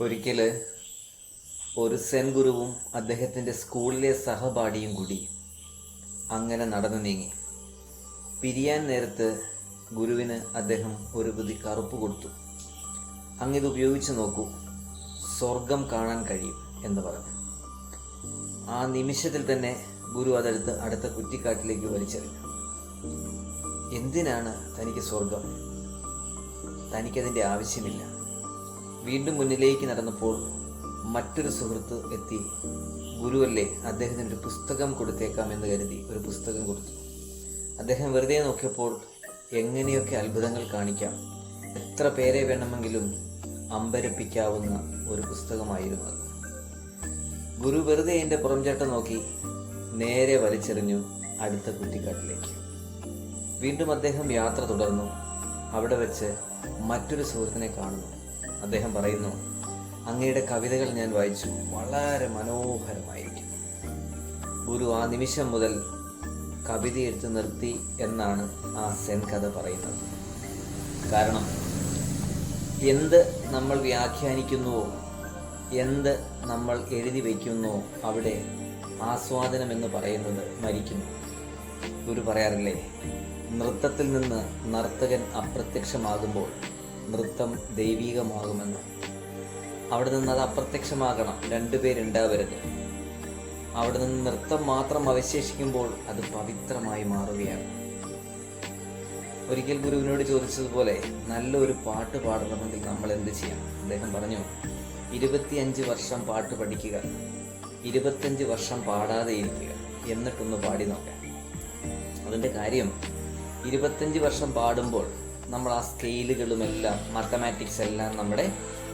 ഒരിക്കൽ ഒരു സെൻ ഗുരുവും അദ്ദേഹത്തിൻ്റെ സ്കൂളിലെ സഹപാഠിയും കൂടി അങ്ങനെ നടന്നു നീങ്ങി. പിരിയാൻ നേരത്ത് ഗുരുവിന് അദ്ദേഹം ഒരു പിടി കറുപ്പ് കൊടുത്തു. അങ്ങിത് ഉപയോഗിച്ച് നോക്കൂ, സ്വർഗം കാണാൻ കഴിയും എന്ന് പറഞ്ഞു. ആ നിമിഷത്തിൽ തന്നെ ഗുരു അതെടുത്ത് അടുത്ത കുറ്റിക്കാട്ടിലേക്ക് വലിച്ചെറിഞ്ഞു. എന്തിനാണ് തനിക്ക് സ്വർഗം? തനിക്കതിൻ്റെ ആവശ്യമില്ല. വീണ്ടും മുന്നിലേക്ക് നടന്നപ്പോൾ മറ്റൊരു സുഹൃത്ത് എത്തി. ഗുരുവല്ലേ, അദ്ദേഹത്തിന് ഒരു പുസ്തകം കൊടുത്തേക്കാം എന്ന് കരുതി ഒരു പുസ്തകം കൊടുത്തു. അദ്ദേഹം വെറുതെ നോക്കിയപ്പോൾ എങ്ങനെയൊക്കെ അത്ഭുതങ്ങൾ കാണിക്കാം, എത്ര പേരെ വേണമെങ്കിലും അമ്പരപ്പിക്കാവുന്ന ഒരു പുസ്തകമായിരുന്നു അത്. ഗുരു വെറുതെ എൻ്റെ പുറംചട്ടം നോക്കി നേരെ വലിച്ചെറിഞ്ഞു അടുത്ത കുറ്റിക്കാട്ടിലേക്ക്. വീണ്ടും അദ്ദേഹം യാത്ര തുടർന്നു. അവിടെ വെച്ച് മറ്റൊരു സുഹൃത്തിനെ കാണുന്നു. അദ്ദേഹം പറയുന്നു, അങ്ങയുടെ കവിതകൾ ഞാൻ വായിച്ചു, വളരെ മനോഹരമായിരിക്കും. ഗുരു ആ നിമിഷം മുതൽ കവിത എഴുത്ത് നിർത്തി എന്നാണ് ആ സെൻ കഥ പറയുന്നത്. കാരണം എന്ത് നമ്മൾ വ്യാഖ്യാനിക്കുന്നുവോ, എന്ത് നമ്മൾ എഴുതി വയ്ക്കുന്നുവോ, അവിടെ ആസ്വാദനം എന്ന് പറയുന്നത് മരിക്കുന്നു. ഗുരു പറയാറില്ലേ, നൃത്തത്തിൽ നിന്ന് നർത്തകൻ അപ്രത്യക്ഷമാകുമ്പോൾ നൃത്തം ദൈവികമാകുമെന്ന്. അവിടെ നിന്ന് അത് അപ്രത്യക്ഷമാകണം, രണ്ടുപേരുണ്ടാവരുത്. അവിടെ നിന്ന് നൃത്തം മാത്രം അവശേഷിക്കുമ്പോൾ അത് പവിത്രമായി മാറുകയാണ്. ഒരിക്കൽ ഗുരുവിനോട് ചോദിച്ചതുപോലെ, നല്ലൊരു പാട്ട് പാടണമെങ്കിൽ നമ്മൾ എന്ത് ചെയ്യണം? അദ്ദേഹം പറഞ്ഞു, 25 വർഷം പാട്ട് പഠിക്കുക, 25 വർഷം പാടാതെ ഇരിക്കുക, എന്നിട്ടൊന്ന് പാടി നോക്കാം. അതിൻ്റെ കാര്യം, 25 വർഷം പാടുമ്പോൾ നമ്മൾ ആ സ്കെയിലുകളുമെല്ലാം, മാത്തമാറ്റിക്സ് എല്ലാം നമ്മുടെ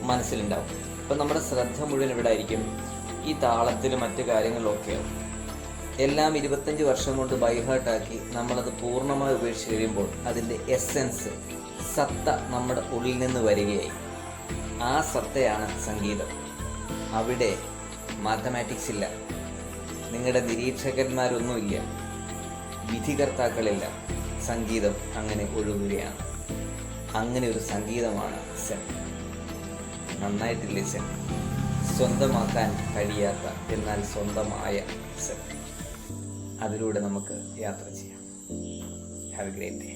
മനസ്സിലുണ്ടാവും. അപ്പം നമ്മുടെ ശ്രദ്ധ മുഴുവൻ ഇവിടെ ആയിരിക്കും, ഈ താളത്തിലും മറ്റു കാര്യങ്ങളിലൊക്കെയാവും. എല്ലാം 25 വർഷം കൊണ്ട് ബൈഹാർട്ടാക്കി നമ്മളത് പൂർണ്ണമായി ഉപേക്ഷിച്ച് കഴിയുമ്പോൾ അതിൻ്റെ എസെൻസ്, സത്ത നമ്മുടെ ഉള്ളിൽ നിന്ന് വരികയായി. ആ സത്തയാണ് സംഗീതം. അവിടെ മാത്തമാറ്റിക്സ് ഇല്ല, നിങ്ങളുടെ നിരീക്ഷകന്മാരൊന്നുമില്ല, വിധികർത്താക്കളില്ല. സംഗീതം അങ്ങനെ ഒഴുകുകയാണ്. അങ്ങനെ ഒരു സംഗീതമാണ് സെൻ. നന്നായിട്ടില്ലേ സെൻ? സ്വന്തമാക്കാൻ കഴിയാത്ത എന്നാൽ സ്വന്തമായ സെൻ. അതിലൂടെ നമുക്ക് യാത്ര ചെയ്യാം. Have A great day.